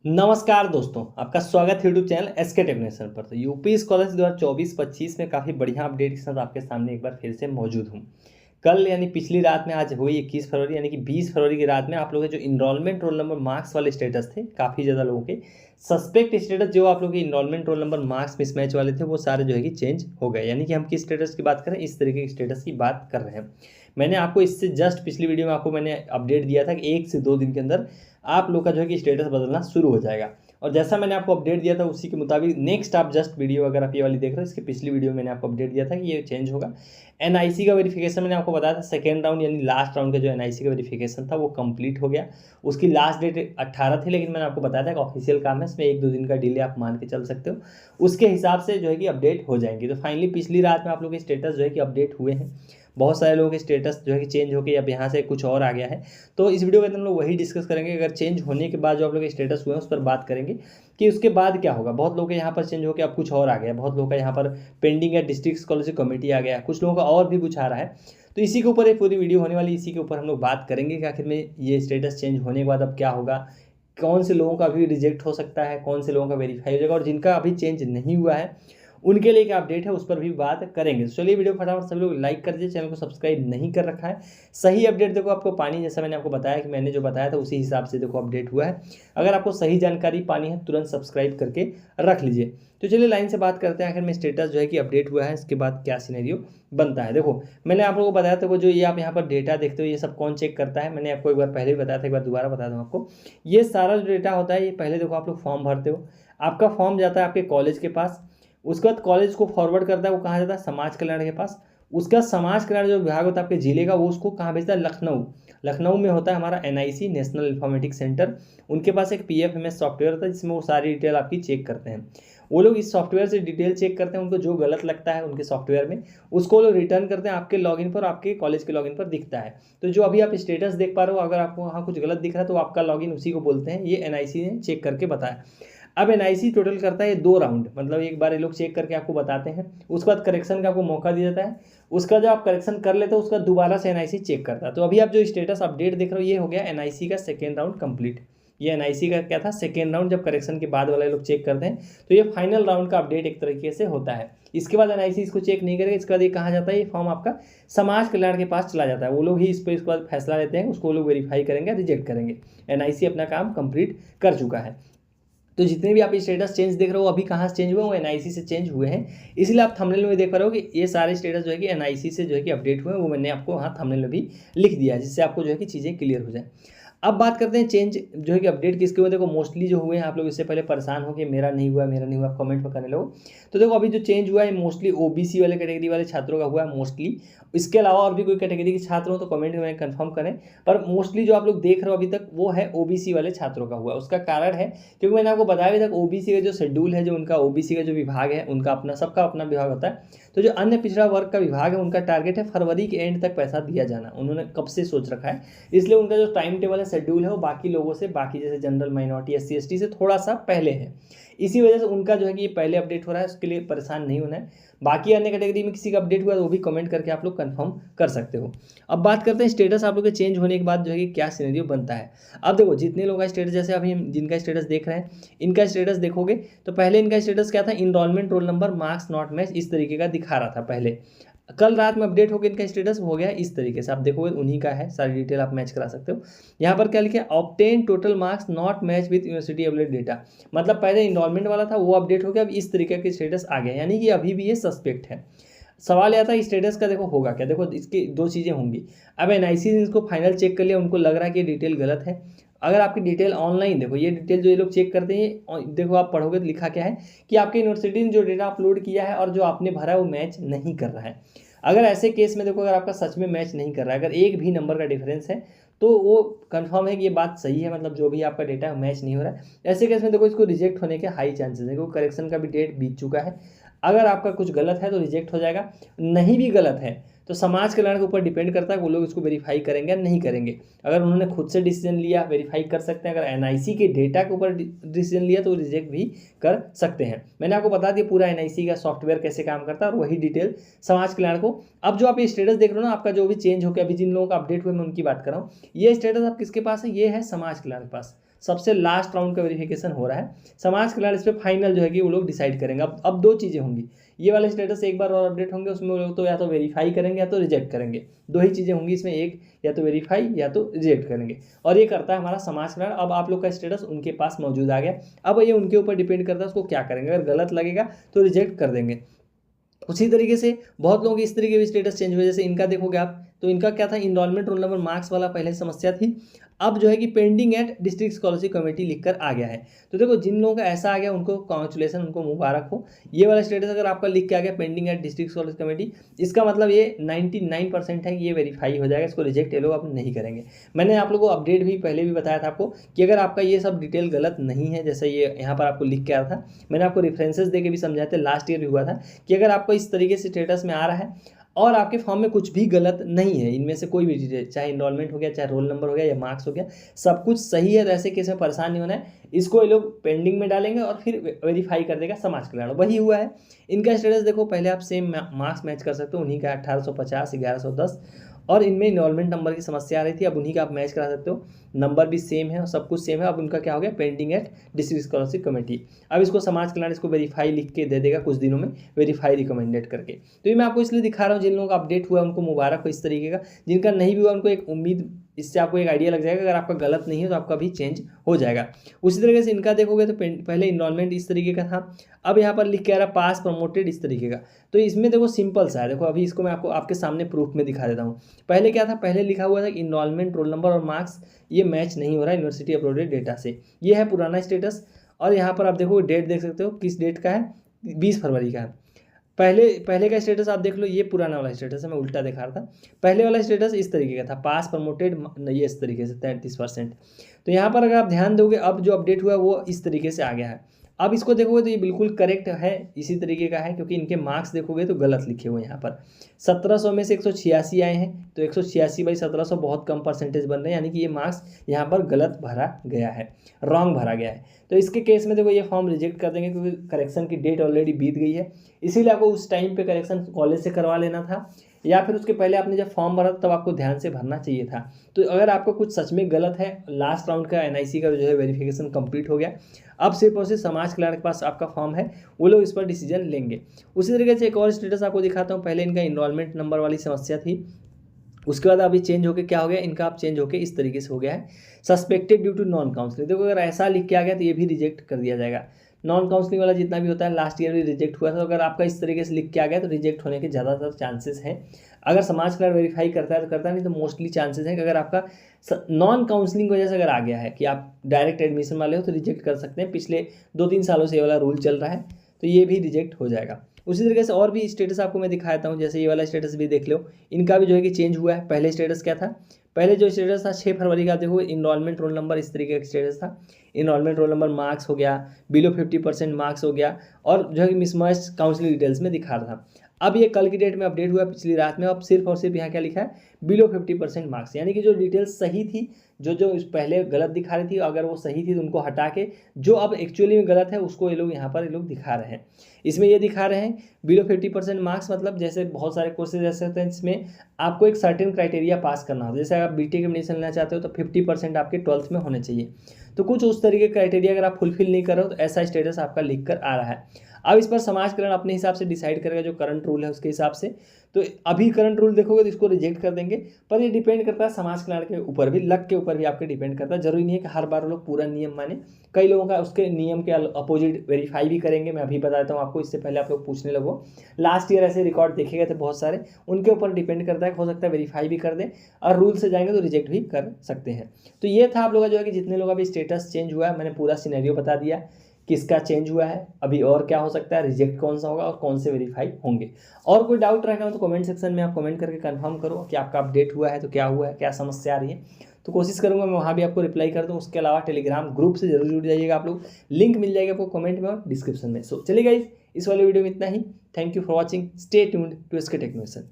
नमस्कार दोस्तों, आपका स्वागत है यूट्यूब चैनल एसके टेक्नीशियन पर। तो यूपी स्कॉलरशिप 2024-25 में काफ़ी बढ़िया अपडेट के साथ आपके सामने एक बार फिर से मौजूद हूँ। कल यानी पिछली रात में, आज हुई 21 फरवरी यानी कि 20 फरवरी की रात में आप लोगों के जो इनरोलमेंट रोल नंबर मार्क्स वाले स्टेटस थे, काफ़ी ज़्यादा लोगों के सस्पेक्ट स्टेटस जो आप लोगों के enrolment roll number marks mismatch वाले थे, वो सारे जो है कि चेंज हो गए। यानी कि हम किस स्टेटस की बात करें, इस तरीके के स्टेटस की बात कर रहे हैं। मैंने आपको इससे जस्ट पिछली वीडियो में आपको मैंने अपडेट दिया था कि 1 से 2 दिन के अंदर आप लोग का जो है कि स्टेटस बदलना शुरू हो जाएगा। और जैसा मैंने आपको अपडेट दिया था उसी के मुताबिक नेक्स्ट आप जस्ट वीडियो अगर आप ये वाली देख रहे हो, इसके पिछली वीडियो में मैंने आपको अपडेट दिया था कि ये चेंज होगा। एनआईसी का वेरिफिकेशन मैंने आपको बताया था, सेकेंड राउंड यानी लास्ट राउंड का जो एनआईसी का वेरिफिकेशन था वो कंप्लीट हो गया। उसकी लास्ट डेट 18 थी, लेकिन मैंने आपको बताया था कि ऑफिशियल काम है, इसमें 1-2 दिन का डिले आप मान के चल सकते हो। उसके हिसाब से जो है कि अपडेट हो जाएंगी। तो फाइनली पिछली रात में आप लोग के स्टेटस जो है कि अपडेट हुए हैं। बहुत सारे लोगों के स्टेटस जो है कि चेंज होकर अब यहाँ से कुछ और आ गया है। तो इस वीडियो में हम लोग वही डिस्कस करेंगे। अगर चेंज होने के बाद जो आप लोग के स्टेटस हुए हैं उस पर बात करेंगे कि उसके बाद क्या होगा। बहुत लोगों के यहाँ पर चेंज होकर अब कुछ और आ गया, बहुत लोगों का यहाँ पर पेंडिंग है, डिस्ट्रिक्ट स्कॉलरशिप कमेटी आ गया, कुछ लोगों का और भी कुछ आ रहा है। तो इसी के ऊपर एक पूरी वीडियो होने वाली, इसी के ऊपर हम लोग बात करेंगे कि आखिर में ये स्टेटस चेंज होने के बाद अब क्या होगा, कौन से लोगों का अभी रिजेक्ट हो सकता है, कौन से लोगों का वेरीफाई हो जाएगा, और जिनका अभी चेंज नहीं हुआ है उनके लिए क्या अपडेट है उस पर भी बात करेंगे। तो चलिए वीडियो फटाफट सभी लोग लाइक कर दीजिए, चैनल को सब्सक्राइब नहीं कर रखा है। सही अपडेट देखो आपको पानी, जैसा मैंने आपको बताया कि मैंने जो बताया था उसी हिसाब से देखो अपडेट हुआ है। अगर आपको सही जानकारी पानी है तुरंत सब्सक्राइब करके रख लीजिए। तो चलिए लाइन से बात करते हैं आखिर में स्टेटस जो है कि अपडेट हुआ है, इसके बाद क्या सिनेरियो बनता है। देखो मैंने आप लोगों को बताया था, वो जो ये आप यहाँ पर डेटा देखते हो ये सब कौन चेक करता है, मैंने आपको एक बार पहले भी बताया था, एक बार दोबारा बता दूँ आपको। ये सारा जो डेटा होता है, ये पहले देखो आप लोग फॉर्म भरते हो, आपका फॉर्म जाता है आपके कॉलेज के पास। उसके बाद कॉलेज को फॉरवर्ड करता है, वो कहाँ जाता है, समाज कल्याण के पास। उसका समाज कल्याण जो विभाग होता है आपके जिले का, वो उसको कहाँ भेजता है, लखनऊ। लखनऊ में होता है हमारा एनआईसी, नेशनल इन्फॉर्मेटिक्स सेंटर। उनके पास एक पीएफएमएस सॉफ्टवेयर होता है जिसमें वो सारी डिटेल आपकी चेक करते हैं। वो लोग इस सॉफ्टवेयर से डिटेल चेक करते हैं, उनको जो गलत लगता है उनके सॉफ्टवेयर में उसको वो लोग रिटर्न करते हैं आपके लॉगिन पर, आपके कॉलेज के लॉगिन पर दिखता है। तो जो अभी आप स्टेटस देख पा रहे हो, अगर आपको वहाँ कुछ गलत दिख रहा है तो आपका लॉगिन उसी को बोलते हैं, ये एनआईसी ने चेक करके बताया। अब एनआईसी टोटल करता है 2 राउंड, मतलब एक बार ये लोग चेक करके आपको बताते हैं, उसके बाद करेक्शन का आपको मौका दिया जाता है। उसका जब आप करेक्शन कर लेते हो उसका दोबारा से एनआईसी चेक करता है। तो अभी आप जो स्टेटस अपडेट देख रहे हो ये हो गया एनआईसी का सेकेंड राउंड कंप्लीट। ये एनआईसी का क्या था, सेकेंड राउंड, जब करेक्शन के बाद वाले लोग चेक करते हैं तो ये फाइनल राउंड का अपडेट एक तरीके से होता है। इसके बाद एनआईसी इसको चेक नहीं करेगा, इसके बाद ये कहाँ जाता है, ये फॉर्म आपका समाज कल्याण के पास चला जाता है। वो लोग ही इस पर इसके बाद फैसला लेते हैं, उसको वो लोग वेरीफाई करेंगे, रिजेक्ट करेंगे। एनआईसी अपना काम कंप्लीट कर चुका है। तो जितने भी आप स्टेटस चेंज देख रहे हो अभी कहाँ से चेंज हुए, वो एनआईसी से चेंज हुए हैं। इसलिए आप थंबनेल में देख पा रहे हो कि ये सारे स्टेटस जो है कि एनआईसी से जो है कि अपडेट हुए हैं, वो मैंने आपको वहाँ थंबनेल में भी लिख दिया है, जिससे आपको जो है कि चीज़ें क्लियर हो जाए। अब बात करते हैं चेंज जो है कि अपडेट किसके हुए। देखो मोस्टली जो हुए हैं, आप लोग इससे पहले परेशान हो कि मेरा नहीं हुआ, मेरा नहीं हुआ, कमेंट में करने लगो। तो देखो अभी जो चेंज हुआ है मोस्टली ओबीसी वाले कैटेगरी वाले छात्रों का हुआ है मोस्टली। इसके अलावा और भी कोई कैटेगरी के छात्र हो तो कमेंट में कंफर्म करें, पर मोस्टली जो आप लोग देख रहे हो अभी तक वो है ओबीसी वाले छात्रों का हुआ। उसका कारण है क्योंकि मैंने आपको बताया अभी तक ओबीसी का जो शेड्यूल है, जो उनका ओबीसी का जो विभाग है, उनका अपना, सबका अपना विभाग होता है। तो जो अन्य पिछड़ा वर्ग का विभाग है उनका टारगेट है फरवरी के एंड तक पैसा दिया जाना, उन्होंने कब से सोच रखा है। इसलिए उनका जो टाइम टेबल है, शेड्यूल है, वो बाकी लोगों से, बाकी जैसे जनरल, माइनॉरिटी, एससी एसटी से थोड़ा सा पहले है। इसी वजह से उनका जो है कि ये पहले अपडेट हो रहा है, उसके लिए परेशान नहीं होना है। बाकी अन्य कैटेगरी में किसी का अपडेट हुआ है तो वो भी कमेंट करके आप लोग कंफर्म कर सकते हो। अब बात करते हैं स्टेटस आप लोग के चेंज होने के बाद जो है कि क्या सिनेरियो बनता है। अब देखो जितने लोगों का स्टेटस, जैसे अभी हम जिनका स्टेटस देख रहे हैं, इनका स्टेटस देखोगे तो पहले इनका स्टेटस क्या था, enrolment roll number marks not match, इस तरीके का दिखा रहा था पहले। कल रात में अपडेट होकर इनका स्टेटस हो गया इस तरीके से, आप देखोगे उन्हीं का है, सारी डिटेल आप मैच करा सकते हो। यहाँ पर क्या लिखा है, obtain total marks not match with university update data. मतलब पहले इनरोलमेंट वाला था वो अपडेट हो गया, अब इस तरीके के स्टेटस आ गया, यानी कि अभी भी ये सस्पेक्ट है। सवाल आता है स्टेटस का, देखो होगा क्या। देखो इसकी 2 चीज़ें होंगी। अब एनआईसी ने इसको फाइनल चेक कर लिया, उनको लग रहा है कि डिटेल गलत है। अगर आपकी डिटेल ऑनलाइन, देखो ये डिटेल जो ये लोग चेक करते हैं, देखो आप पढ़ोगे तो लिखा क्या है कि आपकी यूनिवर्सिटी ने जो डेटा अपलोड किया है और जो आपने भरा है वो मैच नहीं कर रहा है। अगर ऐसे केस में देखो, अगर आपका सच में मैच नहीं कर रहा है, अगर एक भी नंबर का डिफरेंस है, तो वो कंफर्म है कि ये बात सही है, मतलब जो भी आपका डेटा है मैच नहीं हो रहा है। ऐसे केस में देखो इसको रिजेक्ट होने के हाई चांसेस है, क्योंकि करेक्शन का भी डेट बीत चुका है। अगर आपका कुछ गलत है तो रिजेक्ट हो जाएगा, नहीं भी गलत है तो समाज कल्याण के ऊपर डिपेंड करता है वो लोग इसको वेरीफाई करेंगे या नहीं करेंगे। अगर उन्होंने खुद से डिसीजन लिया, वेरीफाई कर सकते हैं। अगर एनआईसी के डेटा के ऊपर डिसीजन लिया तो रिजेक्ट भी कर सकते हैं। मैंने आपको बता दिया पूरा एनआईसी का सॉफ्टवेयर कैसे काम करता है और वही डिटेल समाज कल्याण को। अब जो आप ये स्टेटस देख रहे हो ना, आपका जो भी चेंज हो गया, अभी जिन लोगों का अपडेट हुए मैं उनकी बात कर रहा हूँ। ये स्टेटस आप किसके पास है, ये है समाज कल्याण के पास। सबसे लास्ट राउंड का वेरिफिकेशन हो रहा है। समाज कल्याण इस पर फाइनल जो है कि वो लोग डिसाइड करेंगे। अब दो चीज़ें होंगी, ये वाले स्टेटस एक बार और अपडेट होंगे, उसमें वो लोग तो या तो वेरीफाई करेंगे या तो रिजेक्ट करेंगे, दो ही चीज़ें होंगी इसमें, एक या तो वेरीफाई या तो रिजेक्ट करेंगे। और ये करता है हमारा समाज कल्याण। अब आप लोग का स्टेटस उनके पास मौजूद आ गया, अब ये उनके ऊपर डिपेंड करता है उसको क्या करेंगे। अगर गलत लगेगा तो रिजेक्ट कर देंगे। उसी तरीके से बहुत लोगों के इस तरीके के स्टेटस चेंज हुए, जैसे इनका देखोगे आप तो इनका क्या था, इनरोलमेंट रोल नंबर मार्क्स वाला पहले समस्या थी, अब जो है कि pending at district scholarship committee लिखकर आ गया है। तो देखो जिन लोगों का ऐसा आ गया उनको कॉन्ग्रेचुलेसन, उनको मुबारक हो। ये वाला स्टेटस अगर आपका लिख के आ गया pending at district scholarship committee, इसका मतलब ये 99% है कि ये वेरीफाई हो जाएगा, इसको रिजेक्ट ये लोग अब नहीं करेंगे। मैंने आप लोगों को अपडेट भी पहले भी बताया था आपको कि अगर आपका ये सब डिटेल गलत नहीं है, जैसे ये यहाँ पर आपको लिख के आया था, मैंने आपको रेफरेंसेस दे के भी समझाया था, लास्ट ईयर भी हुआ था कि अगर आपको इस तरीके से स्टेटस में आ रहा है और आपके फॉर्म में कुछ भी गलत नहीं है, इनमें से कोई भी डिटेल, चाहे इनरोलमेंट हो गया, चाहे रोल नंबर हो गया या मार्क्स हो गया, सब कुछ सही है, तो ऐसे केस में परेशान नहीं होना है। इसको ये लोग पेंडिंग में डालेंगे और फिर वेरीफाई कर देगा समाज कल्याण। वही हुआ है इनका स्टेटस। देखो पहले आप सेम मार्क्स मैच कर सकते हो, उन्हीं का 1850 1110, और इनमें इनरोलमेंट नंबर की समस्या आ रही थी, अब उन्हीं का आप मैच करा सकते हो, नंबर भी सेम है और सब कुछ सेम है। अब उनका क्या हो गया, pending at district scholarship committee. अब इसको समाज कल्याण इसको वेरीफाई लिख के दे देगा कुछ दिनों में, वेरीफाई रिकमेंडेड करके। तो ये मैं आपको इसलिए दिखा रहा हूँ, जिन लोगों का अपडेट हुआ है उनको मुबारक हो इस तरीके का, जिनका नहीं भी हुआ उनको एक उम्मीद, इससे आपको एक आइडिया लग जाएगा अगर आपका गलत नहीं है तो आपका भी चेंज हो जाएगा। उसी तरीके से इनका देखोगे तो पहले इनरोलमेंट इस तरीके का था, अब यहाँ पर लिख के आ रहा पास प्रमोटेड इस तरीके का। तो इसमें देखो सिंपल सा है, देखो अभी इसको मैं आपको आपके सामने प्रूफ में दिखा देता हूँ। पहले क्या था, पहले लिखा हुआ था कि इनरोलमेंट रोल नंबर और मार्क्स ये मैच नहीं हो रहा है यूनिवर्सिटी अपलोडेड डेटा से, ये है पुराना स्टेटस। और यहाँ पर आप देखो डेट देख सकते हो किस डेट का है, 20 फरवरी का है। पहले का स्टेटस आप देख लो, ये पुराना वाला स्टेटस है, मैं उल्टा दिखा रहा था। पहले वाला स्टेटस इस तरीके का था, पास प्रमोटेड ये इस तरीके से 33%। तो यहाँ पर अगर आप ध्यान दोगे अब जो अपडेट हुआ है वो इस तरीके से आ गया है। अब इसको देखोगे तो ये बिल्कुल करेक्ट है, इसी तरीके का है, क्योंकि इनके मार्क्स देखोगे तो गलत लिखे हुए हैं यहाँ पर। 1700 में से 186 आए हैं, तो 186/1700 बहुत कम परसेंटेज बन रहे हैं, यानी कि ये मार्क्स यहाँ पर गलत भरा गया है, रॉन्ग भरा गया है। तो इसके केस में देखो ये फॉर्म रिजेक्ट कर देंगे, क्योंकि करेक्शन की डेट ऑलरेडी बीत गई है। इसीलिए आपको उस टाइम पे करेक्शन कॉलेज से करवा लेना था, या फिर उसके पहले आपने जब फॉर्म भरा तब आपको ध्यान से भरना चाहिए था। तो अगर आपको कुछ सच में गलत है, लास्ट राउंड का एनआईसी का जो है वेरिफिकेशन कंप्लीट हो गया, अब सिर्फ और सिर्फ समाज कल्याण के पास आपका फॉर्म है, वो लोग इस पर डिसीजन लेंगे। उसी तरीके से एक और स्टेटस आपको दिखाता हूँ। पहले इनका इनरोलमेंट नंबर वाली समस्या थी, उसके बाद अभी चेंज होकर क्या हो गया, इनका आप चेंज होकर इस तरीके से हो गया है, suspected due to non counselling. देखो अगर ऐसा लिख के आ गया तो ये भी रिजेक्ट कर दिया जाएगा। नॉन काउंसलिंग वाला जितना भी होता है लास्ट ईयर भी रिजेक्ट हुआ था, अगर आपका इस तरीके से लिख के आ गया तो रिजेक्ट होने के ज़्यादातर चांसेस हैं। अगर समाज कल्याण वेरीफाई करता है तो करता नहीं, तो मोस्टली चांसेस हैं कि अगर आपका नॉन काउंसलिंग की वजह से अगर आ गया है कि आप डायरेक्ट एडमिशन वाले हो तो रिजेक्ट कर सकते हैं। पिछले 2-3 सालों से ये वाला रूल चल रहा है, तो ये भी रिजेक्ट हो जाएगा। उसी तरीके से और भी स्टेटस आपको मैं दिखाता हूँ, जैसे ये वाला स्टेटस भी देख लो, इनका भी जो है कि चेंज हुआ है। पहले स्टेटस क्या था, पहले जो स्टेटस था 6 फरवरी का, देखो इनरोलमेंट रोल नंबर इस तरीके का स्टेटस था, इनरोलमेंट रोल नंबर मार्क्स हो गया, बिलो 50% मार्क्स हो गया, और जो है कि मिसमैच काउंसलिंग डिटेल्स में दिखा रहा था। अब ये कल की डेट में अपडेट हुआ पिछली रात में, अब सिर्फ और सिर्फ यहाँ क्या लिखा है, बिलो 50% मार्क्स, यानी कि जो डिटेल्स सही थी, जो पहले गलत दिखा रही थी, अगर वो सही थी तो उनको हटा के जो अब एक्चुअली में गलत है उसको ये लोग यहाँ पर ये लोग दिखा रहे हैं। इसमें ये दिखा रहे हैं बिलो 50% मार्क्स, मतलब जैसे बहुत सारे कोर्सेज ऐसे होते हैं जिसमें आपको एक सर्टेन क्राइटेरिया पास करना होता है। जैसे आप बीटेक एडमिशन लेना चाहते हो तो 50% आपके 12th में होने चाहिए, तो कुछ उस तरीके का क्राइटेरिया अगर आप फुलफिल नहीं कर रहे हो तो ऐसा स्टेटस आपका लिख कर आ रहा है। अब इस पर समाज कल्याण अपने हिसाब से डिसाइड करेगा, जो करंट रूल है उसके हिसाब से। तो अभी करंट रूल देखोगे तो इसको रिजेक्ट कर देंगे, पर ये डिपेंड करता है समाज कल्याण के ऊपर भी, लक के ऊपर भी आपके डिपेंड करता है। जरूरी नहीं है कि हर बार लोग पूरा नियम माने, कई लोगों का उसके नियम के अपोजिट वेरीफाई भी करेंगे। मैं अभी बताता हूँ आपको, इससे पहले आप लोग पूछने लगो। लास्ट ईयर ऐसे रिकॉर्ड देखे गए थे बहुत सारे, उनके ऊपर डिपेंड करता है, हो सकता है वेरीफाई भी कर दें, और रूल से जाएंगे तो रिजेक्ट भी कर सकते हैं। तो ये था आप लोगों का जो है कि जितने लोग अभी स्टेटस चेंज हुआ है, मैंने पूरा सिनेरियो बता दिया किसका चेंज हुआ है, अभी और क्या हो सकता है, रिजेक्ट कौन सा होगा और कौन से वेरीफाई होंगे। और कोई डाउट रहेगा तो कमेंट सेक्शन में आप कमेंट करके कंफर्म करो कि आपका अपडेट हुआ है तो क्या हुआ है, क्या समस्या आ रही है, तो कोशिश करूंगा मैं वहाँ भी आपको रिप्लाई कर दूँ। उसके अलावा टेलीग्राम ग्रुप से जरूर जुड़ जाइएगा आप लोग, लिंक मिल जाएगा आपको कमेंट में और डिस्क्रिप्शन में। सो चलिए गाइस, इस वाले वीडियो में इतना ही। Thank you for watching, stay tuned to SK technology.